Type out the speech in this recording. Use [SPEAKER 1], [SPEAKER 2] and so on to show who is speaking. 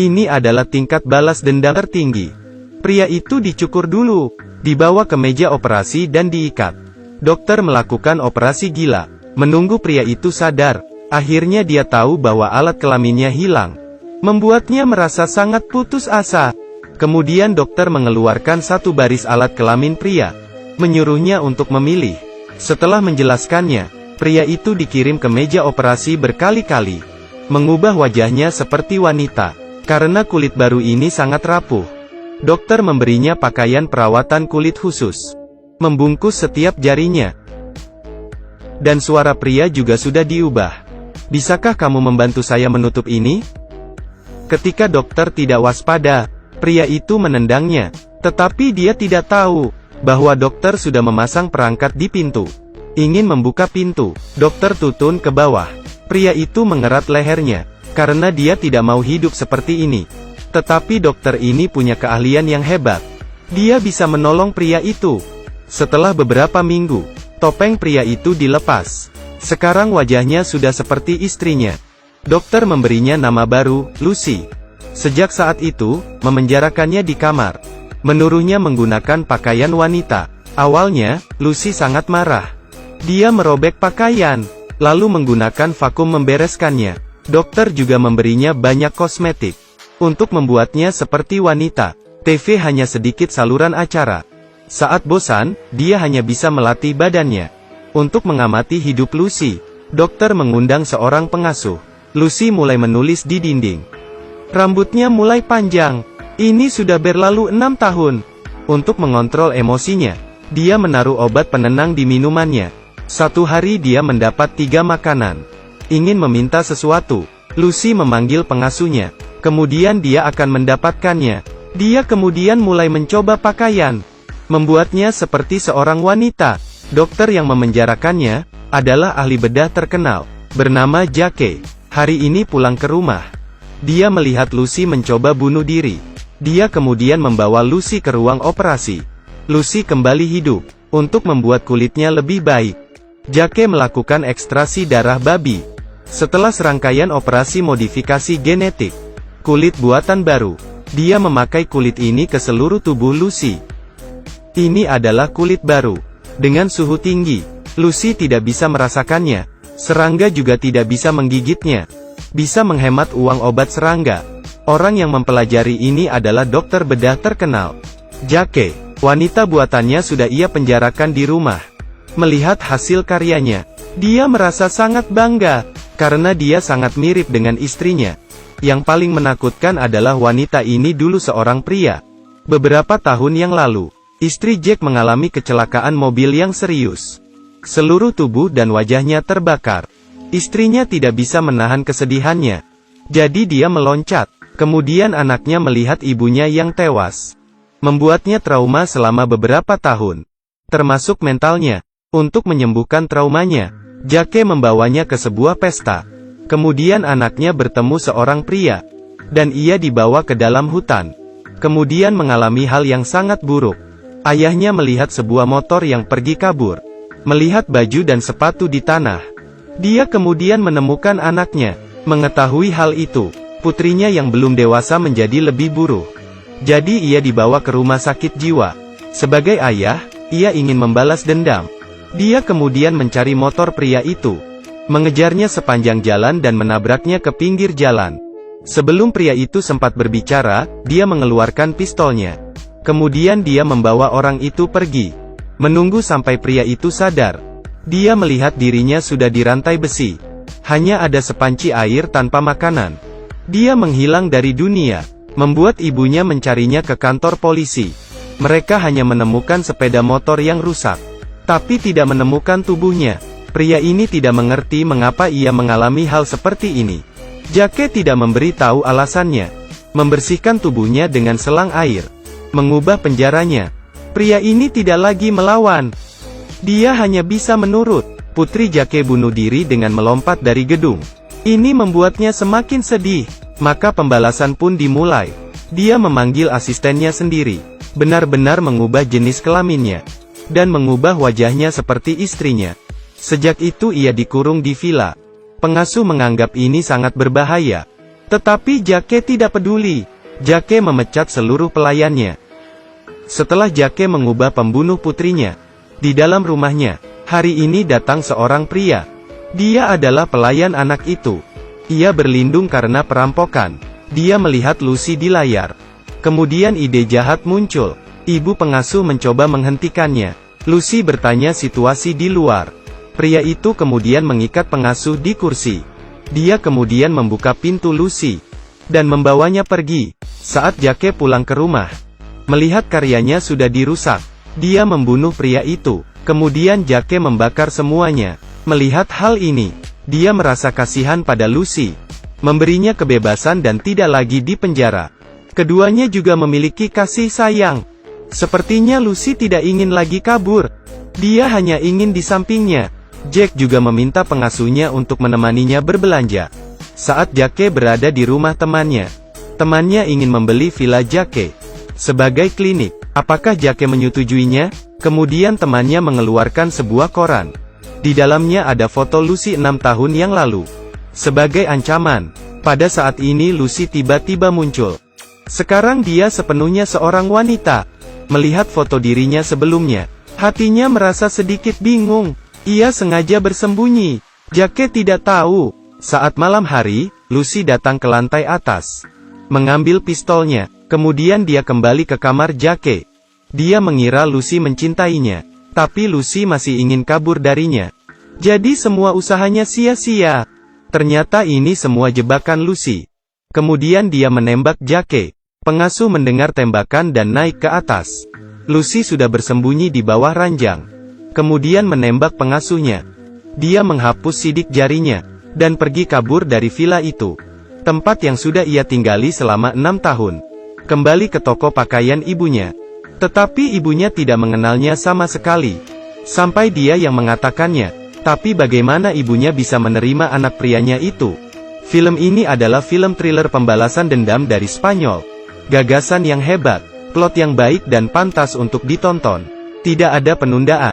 [SPEAKER 1] Ini adalah tingkat balas dendam tertinggi. Pria itu dicukur dulu, dibawa ke meja operasi dan diikat. Dokter melakukan operasi gila, menunggu pria itu sadar. Akhirnya dia tahu bahwa alat kelaminnya hilang. Membuatnya merasa sangat putus asa. Kemudian dokter mengeluarkan satu baris alat kelamin pria, menyuruhnya untuk memilih. Setelah menjelaskannya, pria itu dikirim ke meja operasi berkali-kali, mengubah wajahnya seperti wanita, karena kulit baru ini sangat rapuh. Dokter memberinya pakaian perawatan kulit khusus, membungkus setiap jarinya. Dan suara pria juga sudah diubah. Bisakah kamu membantu saya menutup ini? Ketika dokter tidak waspada, pria itu menendangnya. Tetapi dia tidak tahu bahwa dokter sudah memasang perangkat di pintu. Ingin membuka pintu, dokter tutun ke bawah. Pria itu mengerat lehernya, karena dia tidak mau hidup seperti ini. Tetapi dokter ini punya keahlian yang hebat. Dia bisa menolong pria itu. Setelah beberapa minggu, topeng pria itu dilepas. Sekarang wajahnya sudah seperti istrinya. Dokter memberinya nama baru, Lucy. Sejak saat itu, memenjarakannya di kamar. Menuruhnya menggunakan pakaian wanita. Awalnya, Lucy sangat marah. Dia merobek pakaian, lalu menggunakan vakum membereskannya. Dokter juga memberinya banyak kosmetik untuk membuatnya seperti wanita. TV hanya sedikit saluran acara. Saat bosan, dia hanya bisa melatih badannya. Untuk mengamati hidup Lucy, dokter mengundang seorang pengasuh. Lucy mulai menulis di dinding. Rambutnya mulai panjang. Ini sudah berlalu 6 tahun. Untuk mengontrol emosinya, dia menaruh obat penenang di minumannya. Satu hari dia mendapat 3 makanan. Ingin meminta sesuatu, Lucy memanggil pengasuhnya. Kemudian dia akan mendapatkannya. Dia kemudian mulai mencoba pakaian, membuatnya seperti seorang wanita. Dokter yang memenjarakannya adalah ahli bedah terkenal, bernama Jake. Hari ini pulang ke rumah, dia melihat Lucy mencoba bunuh diri. Dia kemudian membawa Lucy ke ruang operasi. Lucy kembali hidup, untuk membuat kulitnya lebih baik. Jake melakukan ekstraksi darah babi. Setelah serangkaian operasi modifikasi genetik, kulit buatan baru, dia memakai kulit ini ke seluruh tubuh Lucy. Ini adalah kulit baru, dengan suhu tinggi. Lucy tidak bisa merasakannya. Serangga juga tidak bisa menggigitnya. Bisa menghemat uang obat serangga. Orang yang mempelajari ini adalah dokter bedah terkenal, Jake. Wanita buatannya sudah ia penjarakan di rumah. Melihat hasil karyanya, dia merasa sangat bangga, karena dia sangat mirip dengan istrinya. Yang paling menakutkan adalah wanita ini dulu seorang pria. Beberapa tahun yang lalu, istri Jack mengalami kecelakaan mobil yang serius. Seluruh tubuh dan wajahnya terbakar. Istrinya tidak bisa menahan kesedihannya. Jadi dia meloncat. Kemudian anaknya melihat ibunya yang tewas. Membuatnya trauma selama beberapa tahun. Termasuk mentalnya. Untuk menyembuhkan traumanya, Jake membawanya ke sebuah pesta. Kemudian anaknya bertemu seorang pria, dan ia dibawa ke dalam hutan. Kemudian mengalami hal yang sangat buruk. Ayahnya melihat sebuah motor yang pergi kabur. Melihat baju dan sepatu di tanah. Dia kemudian menemukan anaknya. Mengetahui hal itu, putrinya yang belum dewasa menjadi lebih buruk. Jadi ia dibawa ke rumah sakit jiwa. Sebagai ayah, ia ingin membalas dendam. Dia kemudian mencari motor pria itu, mengejarnya sepanjang jalan dan menabraknya ke pinggir jalan. Sebelum pria itu sempat berbicara, dia mengeluarkan pistolnya. Kemudian dia membawa orang itu pergi. Menunggu sampai pria itu sadar. Dia melihat dirinya sudah dirantai besi. Hanya ada sepanci air tanpa makanan. Dia menghilang dari dunia, membuat ibunya mencarinya ke kantor polisi. Mereka hanya menemukan sepeda motor yang rusak, tapi tidak menemukan tubuhnya. Pria ini tidak mengerti mengapa ia mengalami hal seperti ini. Jake tidak memberi tahu alasannya. Membersihkan tubuhnya dengan selang air, mengubah penjaranya. Pria ini tidak lagi melawan. Dia hanya bisa menurut. Putri Jake bunuh diri dengan melompat dari gedung. Ini membuatnya semakin sedih. Maka pembalasan pun dimulai. Dia memanggil asistennya sendiri, benar-benar mengubah jenis kelaminnya, dan mengubah wajahnya seperti istrinya. Sejak itu ia dikurung di villa. Pengasuh menganggap ini sangat berbahaya. Tetapi Jake tidak peduli. Jake memecat seluruh pelayannya. Setelah Jake mengubah pembunuh putrinya di dalam rumahnya, hari ini datang seorang pria. Dia adalah pelayan anak itu. Ia berlindung karena perampokan. Dia melihat Lucy di layar. Kemudian ide jahat muncul. Ibu pengasuh mencoba menghentikannya. Lucy bertanya situasi di luar. Pria itu kemudian mengikat pengasuh di kursi. Dia kemudian membuka pintu Lucy dan membawanya pergi. Saat Jake pulang ke rumah, melihat karyanya sudah dirusak, dia membunuh pria itu. Kemudian Jake membakar semuanya. Melihat hal ini, dia merasa kasihan pada Lucy, memberinya kebebasan dan tidak lagi di penjara. Keduanya juga memiliki kasih sayang. Sepertinya Lucy tidak ingin lagi kabur. Dia hanya ingin di sampingnya. Jack juga meminta pengasuhnya untuk menemaninya berbelanja. Saat Jake berada di rumah temannya ingin membeli villa Jake sebagai klinik. Apakah Jake menyetujuinya? Kemudian temannya mengeluarkan sebuah koran. Di dalamnya ada foto Lucy 6 tahun yang lalu. Sebagai ancaman, pada saat ini Lucy tiba-tiba muncul. Sekarang dia sepenuhnya seorang wanita. Melihat foto dirinya sebelumnya, hatinya merasa sedikit bingung. Ia sengaja bersembunyi. Jake tidak tahu. Saat malam hari, Lucy datang ke lantai atas, mengambil pistolnya. Kemudian dia kembali ke kamar Jake. Dia mengira Lucy mencintainya, tapi Lucy masih ingin kabur darinya. Jadi semua usahanya sia-sia. Ternyata ini semua jebakan Lucy. Kemudian dia menembak Jake. Pengasuh mendengar tembakan dan naik ke atas. Lucy sudah bersembunyi di bawah ranjang. Kemudian menembak pengasuhnya. Dia menghapus sidik jarinya, dan pergi kabur dari villa itu. Tempat yang sudah ia tinggali selama 6 tahun. Kembali ke toko pakaian ibunya. Tetapi ibunya tidak mengenalnya sama sekali. Sampai dia yang mengatakannya. Tapi bagaimana ibunya bisa menerima anak prianya itu? Film ini adalah film thriller pembalasan dendam dari Spanyol. Gagasan yang hebat, plot yang baik dan pantas untuk ditonton. Tidak ada penundaan.